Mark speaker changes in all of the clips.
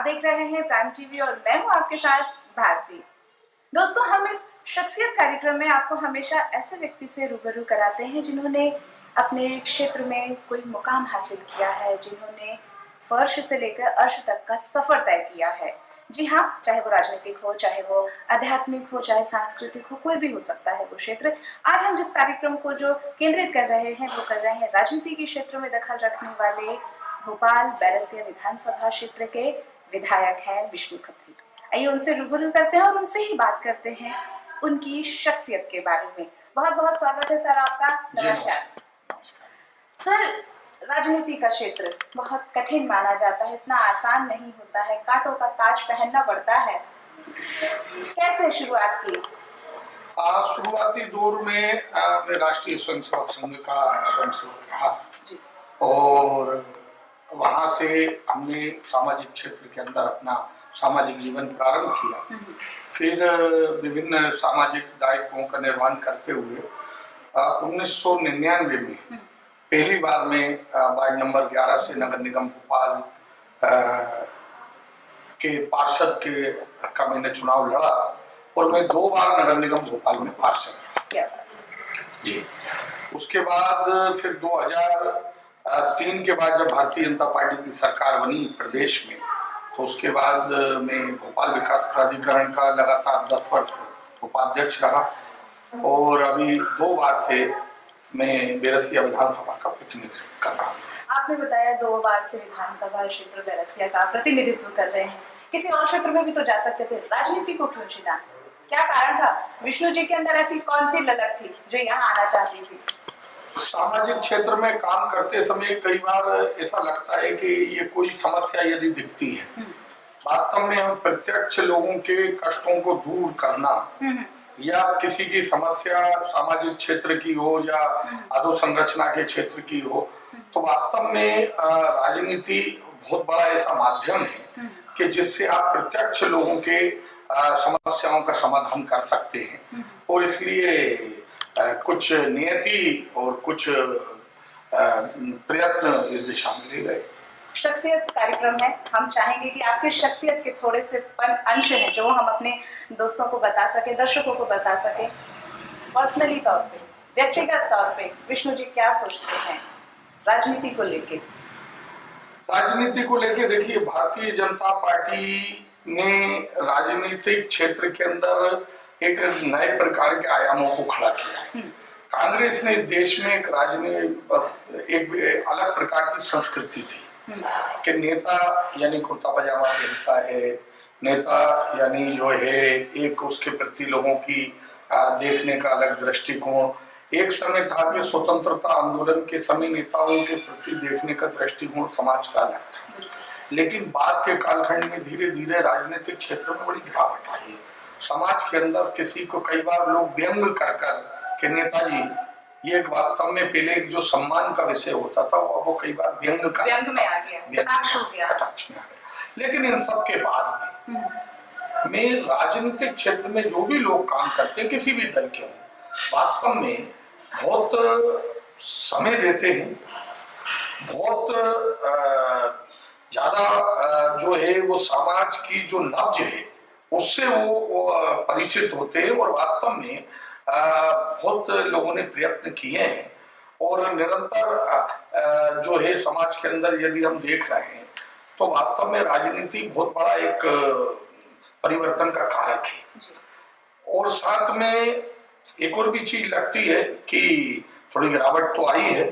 Speaker 1: देख रहे हैं प्राइम टीवी और मैं हूं आपके साथ भारती। दोस्तों, हम इस शख्सियत कार्यक्रम में आपको हमेशा ऐसे व्यक्ति से रूबरू कराते हैं जिन्होंने अपने क्षेत्र में कोई मुकाम हासिल किया है, जिन्होंने फर्श से लेकर अर्श तक का सफर तय किया है। जी हाँ, चाहे वो राजनीतिक हो, चाहे वो आध्यात्मिक हो, चाहे सांस्कृतिक हो, कोई भी हो सकता है वो क्षेत्र। आज हम जिस कार्यक्रम को जो केंद्रित कर रहे हैं वो कर रहे हैं राजनीति के क्षेत्र में दखल रखने वाले भोपाल बैरसिया विधानसभा क्षेत्र के विधायक हैं विष्णु खत्री। आइए उनसे रूबरू करते हैं और उनसे ही बात करते हैं उनकी शख्सियत के बारे में। बहुत बहुत स्वागत है सर आपका। नमस्कार सर। राजनीति का क्षेत्र बहुत कठिन माना जाता है, इतना आसान नहीं होता है, कांटों का ताज पहनना पड़ता है। कैसे शुरुआत की?
Speaker 2: शुरुआती दौर में मैं राष्ट्रीय स्वयंसेवक संघ का स्वयंसेवक रहा और वहां से हमने सामाजिक क्षेत्र के अंदर अपना सामाजिक जीवन प्रारंभ किया। फिर विभिन्न सामाजिक दायित्वों का निर्वहन करते हुए 1999 में पहली बार में वार्ड नंबर 11 से नगर निगम भोपाल के पार्षद का मैंने चुनाव लड़ा और मैं 2 बार नगर निगम भोपाल में पार्षद रहा जी। उसके बाद फिर 2003 के बाद जब भारतीय जनता पार्टी की सरकार बनी प्रदेश में, तो उसके बाद मैं भोपाल विकास प्राधिकरण का लगातार 10 वर्ष उपाध्यक्ष रहा और अभी 2 बार से मैं बैरसिया विधानसभा का प्रतिनिधित्व कर रहा हूँ।
Speaker 1: आपने बताया 2 बार से विधानसभा क्षेत्र बैरसिया का प्रतिनिधित्व कर रहे हैं, किसी और क्षेत्र में भी तो जा सकते थे, राजनीति को क्यों चुना? क्या कारण था? विष्णु जी के अंदर ऐसी कौन सी ललक थी जो यहाँ आना चाहती थी?
Speaker 2: सामाजिक क्षेत्र में काम करते समय कई बार ऐसा लगता है कि ये कोई समस्या यदि दिखती है, वास्तव में हम प्रत्यक्ष लोगों के कष्टों को दूर करना या किसी की समस्या सामाजिक क्षेत्र की हो या अधोसंरचना के क्षेत्र की हो, तो वास्तव में राजनीति बहुत बड़ा ऐसा माध्यम है कि जिससे आप प्रत्यक्ष लोगों के समस्याओं का समाधान कर सकते हैं। और इसलिए कुछ नियति और कुछ प्रयत्न इस दिशा में लिए गए।
Speaker 1: शख्सियत कार्यक्रम है, हम चाहेंगे कि आपकी शख्सियत के थोड़े से अंश हैं जो हम अपने दोस्तों को बता सके, दर्शकों को बता सके। पर्सनली तौर पे, व्यक्तिगत तौर पे विष्णु जी क्या सोचते हैं राजनीति को लेके?
Speaker 2: राजनीति को लेके देखिए, भारतीय जनता पार्टी ने राजनीतिक क्षेत्र के अंदर एक नए प्रकार के आयामों को खड़ा किया है। कांग्रेस ने इस देश में एक एक अलग प्रकार की संस्कृति थी कि नेता यानी कुर्ता पजामा पहनता है, नेता यानी जो है एक उसके प्रति लोगों की देखने का अलग दृष्टिकोण। एक समय था कि स्वतंत्रता आंदोलन के समय नेताओं के प्रति देखने का दृष्टिकोण समाज का अलग था, लेकिन बाद के कालखंड में धीरे धीरे राजनीतिक क्षेत्र में बड़ी गिरावट आई। समाज के अंदर किसी को कई बार लोग व्यंग कर कि नेताजी, ये एक वास्तव में पहले एक जो सम्मान का विषय होता था वो कई बार व्यंग
Speaker 1: में आ गया, कटाक्ष हो गया।
Speaker 2: लेकिन इन सब के बाद में राजनीतिक क्षेत्र में जो भी लोग काम करते हैं, किसी भी दल के हों, वास्तव में बहुत समय देते हैं, बहुत ज्यादा जो है वो समाज की जो नब्ज है उससे वो परिचित होते हैं और वास्तव में बहुत लोगों ने प्रयत्न किए हैं और निरंतर जो है समाज के अंदर यदि हम देख रहे हैं तो वास्तव में राजनीति बहुत बड़ा एक परिवर्तन का कारक है। और साथ में एक और भी चीज लगती है कि थोड़ी गिरावट तो आई है,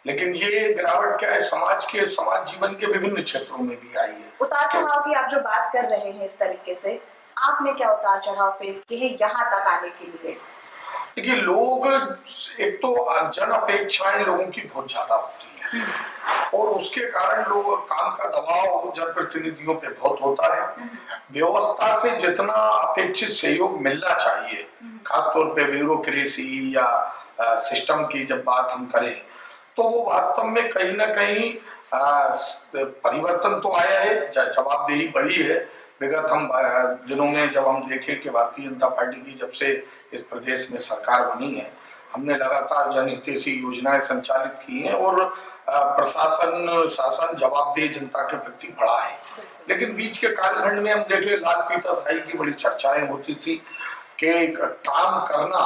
Speaker 2: लेकिन ये गिरावट क्या है, समाज जीवन के विभिन्न क्षेत्रों में भी आई है।
Speaker 1: उतार चढ़ाव की आप जो बात कर रहे हैं इस तरीके से, आपने क्या उतार चढ़ाव फेस किए हैं यहाँ तक आने के लिए?
Speaker 2: देखिए, लोग एक तो जन अपेक्षाएं लोगों की बहुत ज्यादा होती है और उसके कारण लोग काम का दबाव जनप्रतिनिधियों पे बहुत होता है। व्यवस्था से जितना अपेक्षित सहयोग मिलना चाहिए, खासतौर पे ब्यूरोक्रेसी या सिस्टम की जब बात हम करें, तो वो वास्तव में कहीं ना कहीं परिवर्तन तो आया है, जवाबदेही बढ़ी है। विगत हम दिनों में जब हम देखें कि भारतीय जनता पार्टी की जब से इस प्रदेश में सरकार बनी है हमने लगातार जनहितैषी योजनाएं संचालित की हैं और प्रशासन शासन जवाबदेह जनता के प्रति बड़ा है। लेकिन बीच के कालखंड में हम देखे लाल पीताशाही की बड़ी चर्चाएं होती थी कि काम करना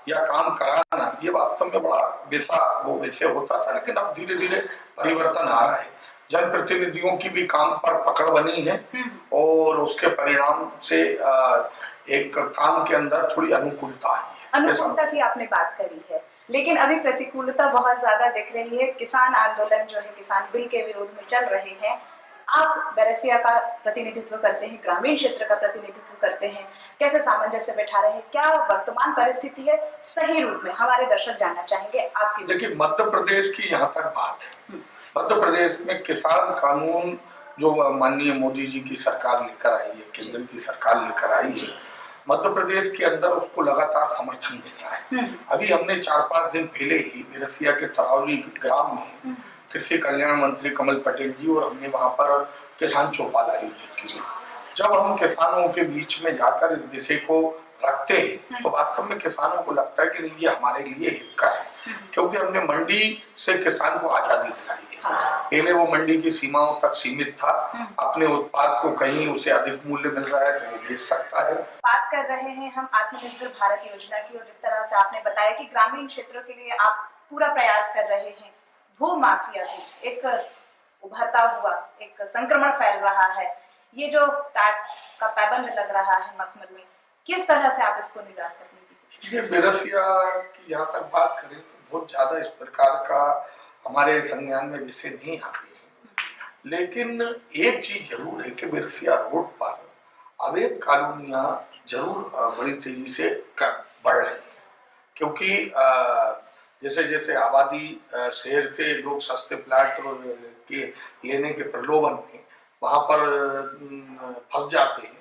Speaker 2: या काम कराना ये वास्तव में बड़ा वैसे होता था। लेकिन अब धीरे धीरे परिवर्तन आ रहा है, जनप्रतिनिधियों की भी काम पर पकड़ बनी है और उसके परिणाम से एक काम के अंदर थोड़ी अनुकूलता है।
Speaker 1: अनुकूलता की आपने बात करी है, लेकिन अभी प्रतिकूलता बहुत ज्यादा दिख रही है। किसान आंदोलन जो है किसान बिल के विरोध में चल रहे हैं। आप बैरसिया का प्रतिनिधित्व करते हैं, ग्रामीण क्षेत्र का प्रतिनिधित्व करते हैं, कैसे सामंजस्य बैठा रहे हैं, क्या वर्तमान परिस्थिति है सही रूप में, हमारे दर्शक जानना चाहेंगे आपकी।
Speaker 2: देखिए, मध्य प्रदेश की यहाँ तक बात है, मध्य प्रदेश में किसान कानून जो माननीय मोदी जी की सरकार लेकर आई है, केंद्र की सरकार लेकर आई है, मध्य प्रदेश के अंदर उसको लगातार समर्थन मिल रहा है। अभी हमने 4-5 दिन पहले ही बैरसिया के तरौली ग्राम में कृषि कल्याण मंत्री कमल पटेल जी और हमने वहां पर किसान चौपाल आयोजित की। जब हम किसानों के बीच में जाकर इस विषय को रखते हैं तो वास्तव में किसानों को लगता है कि नहीं, ये हमारे लिए हित का है, क्योंकि हमने मंडी से किसान को आजादी दिलाई है। पहले वो मंडी की सीमाओं तक सीमित था, अपने उत्पाद को कहीं उसे अधिक मूल्य मिल रहा है तो वो बेच सकता है।
Speaker 1: बात कर रहे हैं हम आत्मनिर्भर भारत योजना की, और जिस तरह से आपने बताया कि ग्रामीण क्षेत्रों के लिए आप पूरा प्रयास कर रहे हैं। भू माफिया भी एक उभरता हुआ एक संक्रमण फैल रहा है। ये जो टाट का पाबंद लग रहा है मखमल में, किस तरह से आप इसको निजात करने की कोशिश?
Speaker 2: ये बैरसिया की यहाँ तक बात करें तो बहुत ज्यादा इस प्रकार का हमारे संज्ञान में विषय नहीं आती है, लेकिन एक चीज जरूर है कि बैरसिया रोड पर अवैध कॉलोनियां जरूर बड़ी तेजी से बढ़ रही है, क्योंकि जैसे जैसे आबादी शहर से लोग सस्ते प्लाट के लेने के प्रलोभन में वहां पर फंस जाते हैं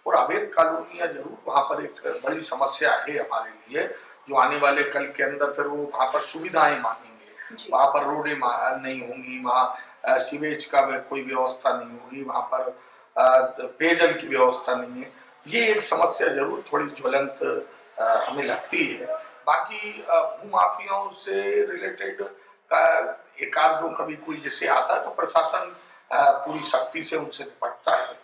Speaker 2: और अवैध कॉलोनियां जरूर वहां पर एक बड़ी समस्या है हमारे लिए, जो आने वाले कल के अंदर फिर वो वहां पर सुविधाएं मांगेंगे, वहां पर रोडें नहीं होंगी, वहाँ सीवेज का कोई व्यवस्था नहीं होगी, वहां पर पेयजल की व्यवस्था नहीं है। ये एक समस्या जरूर थोड़ी ज्वलंत हमें लगती है। बाकी भूमाफियाओं से रिलेटेड एक आध दो कभी कोई जैसे आता है तो प्रशासन पूरी सख्ती से उनसे निपटता है।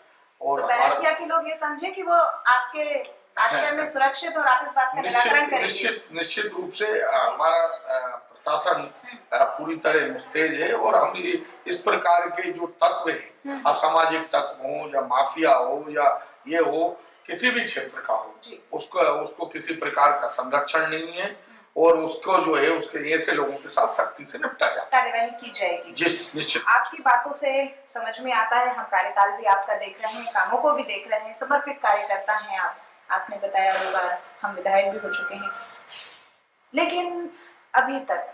Speaker 2: और
Speaker 1: तो बैरसिया के लोग ये समझे कि वो आपके आश्रय में सुरक्षित और आप इस बात का निराकरण करेंगे।
Speaker 2: निश्चित रूप से हमारा प्रशासन पूरी तरह मुस्तैद है और हम इस प्रकार के जो तत्व है, असामाजिक तत्व हो या माफिया हो या ये हो, किसी भी क्षेत्र का हो, उसको किसी प्रकार का संरक्षण नहीं है और उसको जो है उसके ऐसे लोगों के साथ सख्ती से निपटा जाए,
Speaker 1: कार्यवाही की जाएगी।
Speaker 2: निश्चित।
Speaker 1: आपकी बातों से समझ में आता है, हम कार्यकाल भी आपका देख रहे हैं, कामों को भी देख रहे हैं, समर्पित कार्यकर्ता हैं आप। आपने बताया 2 बार हम विधायक भी हो चुके हैं, लेकिन अभी तक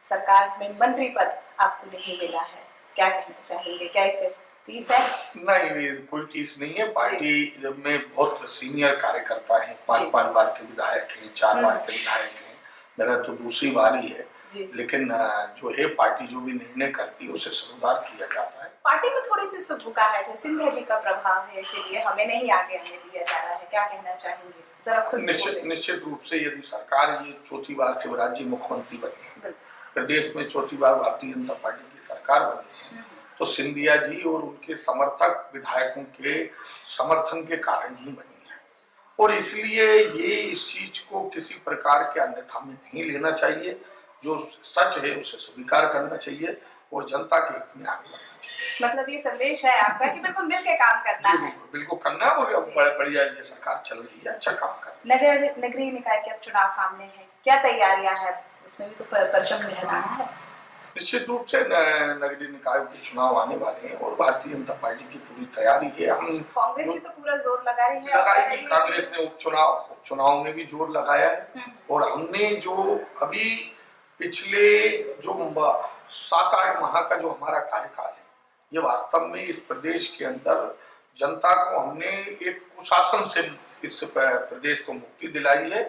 Speaker 1: सरकार में मंत्री पद आपको नहीं मिला है, क्या कहना चाहेंगे? क्या एक तीस है?
Speaker 2: नहीं, कोई चीज नहीं है। पार्टी में बहुत सीनियर कार्यकर्ता हैं, 5 बार के विधायक हैं, 4 बार के विधायक हैं, मेरा तो दूसरी बारी है, लेकिन जो है पार्टी जो भी निर्णय करती है उसे सुधार किया जाता है।
Speaker 1: पार्टी में थोड़ी सी सुभुकाहट है, सिंधिया जी का प्रभाव है, इसीलिए हमें नहीं आगे आने दिया जा रहा है, क्या कहना चाहेंगे? जरा खुद
Speaker 2: निश्चित रूप से यदि सरकार ये चौथी बार शिवराज जी मुख्यमंत्री बने हैं, प्रदेश में चौथी बार भारतीय जनता पार्टी की सरकार बनी है, तो सिंधिया जी और उनके समर्थक विधायकों के समर्थन के कारण ही बनी है और इसलिए ये इस चीज को किसी प्रकार के अन्यथा में नहीं लेना चाहिए। जो सच है उसे स्वीकार करना चाहिए और जनता के हित में आगे बढ़ना चाहिए।
Speaker 1: मतलब ये संदेश है आपका कि बिल्कुल मिलकर काम करना है।
Speaker 2: बिल्कुल करना है और बढ़िया ये सरकार चल रही है, अच्छा काम कर रही
Speaker 1: है। नगरीय निकाय के अब चुनाव सामने है, क्या तैयारियां है? उसमें भी तो परचम लहराना है।
Speaker 2: निश्चित रूप से नगरीय निकाय के चुनाव आने वाले हैं और भारतीय जनता पार्टी की पूरी तैयारी है। हम
Speaker 1: कांग्रेस भी तो पूरा जोर लगा रही है,
Speaker 2: कांग्रेस ने उपचुनाव में भी जोर लगाया है और हमने जो अभी पिछले जो 7-8 माह का जो हमारा कार्यकाल है, ये वास्तव में इस प्रदेश के अंदर जनता को हमने एक कुशासन से इस प्रदेश को मुक्ति दिलाई है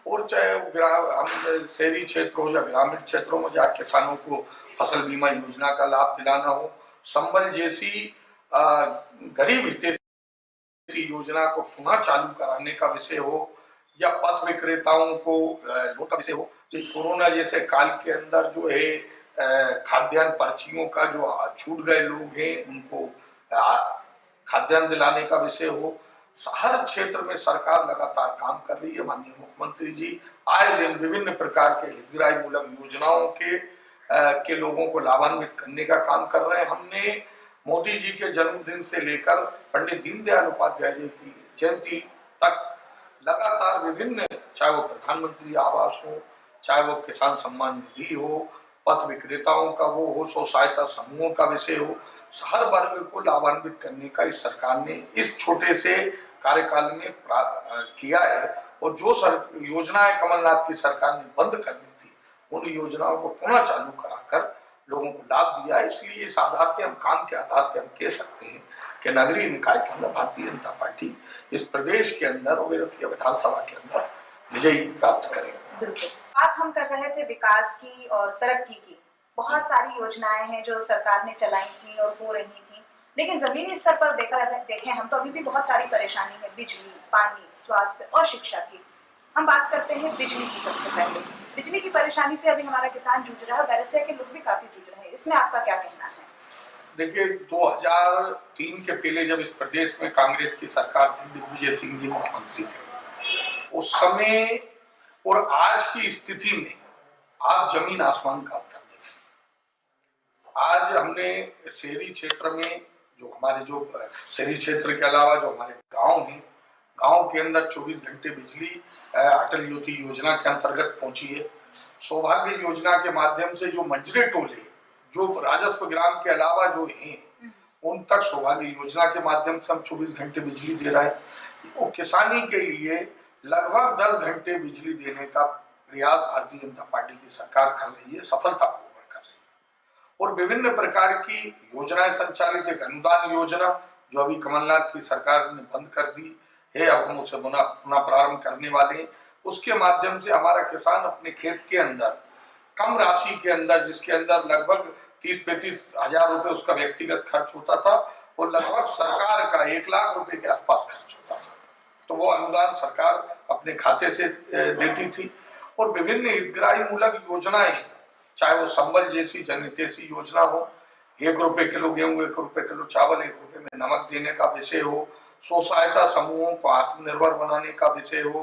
Speaker 2: और चाहे हम शहरी क्षेत्र हो या ग्रामीण क्षेत्रों में या किसानों को फसल बीमा योजना का लाभ दिलाना हो, संबल जैसी गरीब हितैषी योजना को पुनः चालू कराने का विषय हो या पथ विक्रेताओं को लोन का विषय हो, तो कोरोना जैसे काल के अंदर जो है खाद्यान्न पर्चियों का जो छूट गए लोग हैं उनको खाद्यान्न दिलाने का विषय हो, हर क्षेत्र में सरकार लगातार काम कर रही है। माननीय मुख्यमंत्री जी आए दिन विभिन्न प्रकार के हितग्राही मूलक योजनाओं के लोगों को लाभान्वित करने का काम कर रहे हैं। हमने मोदी जी के जन्मदिन से लेकर पंडित दीनदयाल उपाध्याय जी की जयंती तक लगातार विभिन्न, चाहे वो प्रधानमंत्री आवास हो, चाहे वो किसान सम्मान निधि हो, पथ विक्रेताओं का वो हो, स्व सहायता समूहों का विषय हो, हर वर्ग को लाभान्वित करने का इस सरकार ने इस छोटे से कार्यकाल में किया है। और जो योजनाएं कमलनाथ की सरकार ने बंद कर दी थी, उन योजनाओं को पुनः चालू कराकर लोगों को लाभ दिया है। इसलिए इस आधार पे हम, काम के आधार पे हम कह सकते हैं कि नगरीय निकाय के अंदर भारतीय जनता पार्टी इस प्रदेश के अंदर और विधानसभा के अंदर विजयी प्राप्त करेगी।
Speaker 1: बात हम कर रहे थे विकास की और तरक्की की। बहुत सारी योजनाएं हैं जो सरकार ने चलाई थी और हो रही थी, लेकिन जमीनी स्तर पर देखें हम तो अभी भी बहुत सारी परेशानी है, बिजली, पानी, स्वास्थ्य और शिक्षा की। हम बात करते हैं बिजली की। सबसे पहले बिजली की परेशानी से अभी हमारा किसान जूझ रहा है, बैरसिया के लोग भी काफी जूझ रहे हैं। इसमें आपका क्या कहना है?
Speaker 2: देखिए, 2003 के पहले जब इस प्रदेश में कांग्रेस की सरकार थी, दिग्विजय सिंह जी मुख्यमंत्री थे, उस समय और आज की स्थिति में आप जमीन आसमान का अंतर देखें। आज हमने शहरी क्षेत्र में शहरी क्षेत्र के अलावा जो हमारे गांव हैं, गांव के अंदर 24 घंटे बिजली अटल ज्योति योजना के अंतर्गत पहुंची है। सौभाग्य योजना के माध्यम से जो मंजरे टोले जो राजस्व ग्राम के अलावा जो हैं, उन तक सौभाग्य योजना के माध्यम से हम 24 घंटे बिजली दे रहे हैं। वो किसानी के लिए लगभग 10 घंटे बिजली देने का प्रयास भारतीय जनता पार्टी की सरकार कर रही है, सफलतापूर्वक कर रही है। और विभिन्न प्रकार की योजनाएं संचालित, एक अनुदान योजना जो अभी कमलनाथ की सरकार ने बंद कर दी है, अब हम उसे पुनः प्रारंभ करने वाले हैं। उसके माध्यम से हमारा किसान अपने खेत के अंदर कम राशि के अंदर, जिसके अंदर लगभग 30-35 हजार रुपए उसका व्यक्तिगत खर्च होता था, और लगभग सरकार का 1 लाख रुपए के आसपास खर्च होता था, तो वो अनुदान सरकार अपने खाते से देती थी। और विभिन्न हितग्राही मूलक योजनाएं, चाहे वो संबल जैसी जनहितैषी योजना हो, 1 रुपए किलो गेहूं, 1 रुपए किलो चावल, 1 रुपए में नमक देने का विषय हो, स्व सहायता समूहों को आत्मनिर्भर बनाने का विषय हो,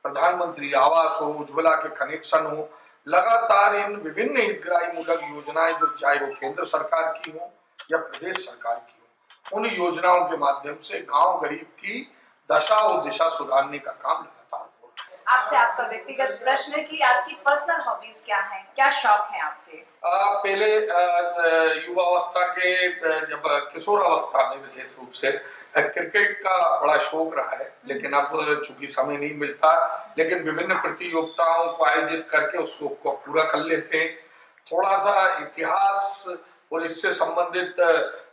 Speaker 2: प्रधानमंत्री आवास हो, उज्ज्वला के कनेक्शन हो, लगातार इन विभिन्न हितग्राही मूलक योजनाएं जो चाहे वो केंद्र सरकार की हो या प्रदेश सरकार की हो, उन योजनाओं के माध्यम से गांव गरीब की दशा और दिशा सुधारने का काम लगातार हो रहा है।
Speaker 1: आपसे आपका व्यक्तिगत प्रश्न है कि आपकी पर्सनल हॉबीज क्या हैं, क्या शौक हैं आपके?
Speaker 2: पहले युवावस्था के, जब किशोरावस्था में विशेष रूप से क्रिकेट का बड़ा शौक रहा है, लेकिन अब चूंकि समय नहीं मिलता, लेकिन विभिन्न प्रतियोगिताओं को आयोजित करके उस शौक को पूरा कर लेते हैं। थोड़ा सा इतिहास और इससे संबंधित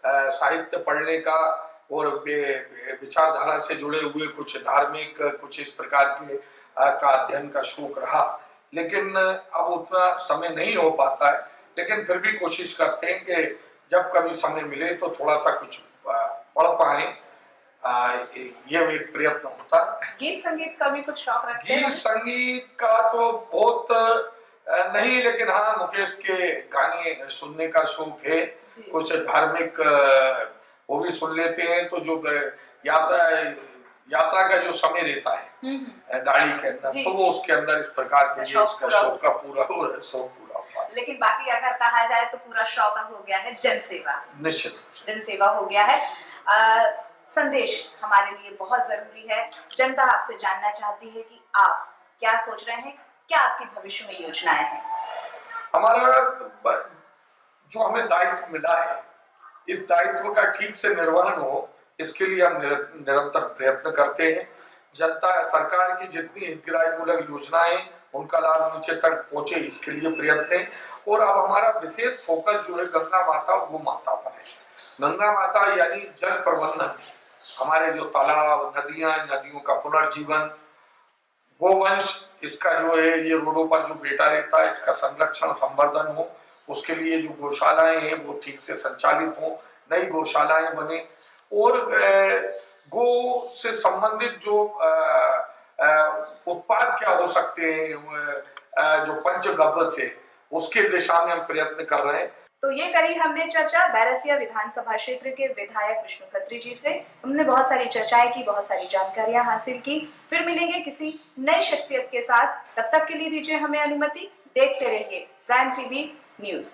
Speaker 2: साहित्य पढ़ने का और विचारधारा से जुड़े हुए कुछ धार्मिक, कुछ इस प्रकार के का अध्ययन का शौक रहा, लेकिन अब उतना समय नहीं हो पाता है। लेकिन फिर भी कोशिश करते हैं कि जब कभी समय मिले तो थोड़ा सा कुछ पढ़ पाए, ये एक प्रयत्न होता है।
Speaker 1: गीत संगीत का भी कुछ शौक रखते हैं?
Speaker 2: गीत संगीत का तो बहुत नहीं, लेकिन हाँ, मुकेश के गाने सुनने का शौक है। कुछ धार्मिक वो भी सुन लेते हैं। तो जो यात्रा का जो समय रहता है गाड़ी के अंदर, तो वो उसके अंदर इस प्रकार के शौक का पूरा होता है।
Speaker 1: लेकिन बाकी अगर कहा जाए तो पूरा शौक हो गया है जनसेवा।
Speaker 2: निश्चित
Speaker 1: जनसेवा हो गया है। संदेश हमारे लिए बहुत जरूरी है। जनता आपसे जानना चाहती है कि आप क्या सोच रहे हैं, क्या आपकी भविष्य में योजनाएं हैं?
Speaker 2: हमारा जो हमें दायित्व मिला है, इस दायित्व का ठीक से निर्वहन हो, इसके लिए हम निरंतर प्रयत्न करते हैं। जनता, सरकार की जितनी हितग्राही मूलक योजनाएं, उनका लाभ नीचे तक पहुंचे, इसके लिए प्रयत्न है। और अब हमारा विशेष फोकस जो है गंगा माता और गौ माता पर है। गंगा माता यानी जल प्रबंधन, हमारे जो तालाब, नदियां, नदियों का पुनर्जीवन, गोवंश, इसका जो है ये रोडों पर जो बेटा रहता है, इसका संरक्षण संवर्धन हो, उसके लिए जो गौशालाएं हैं वो ठीक से संचालित हो, नई गौशालाएं बने, और गो से संबंधित जो उत्पाद क्या हो सकते हैं, जो पंचगव्य से उसके दिशा में हम प्रयत्न कर रहे हैं।
Speaker 1: तो ये करी हमने चर्चा बैरसिया विधानसभा क्षेत्र के विधायक विष्णु खत्री जी से। हमने बहुत सारी चर्चाएं की, बहुत सारी जानकारियां हासिल की। फिर मिलेंगे किसी नई शख्सियत के साथ, तब तक के लिए दीजिए हमें अनुमति। देखते रहिए प्राइम टीवी न्यूज।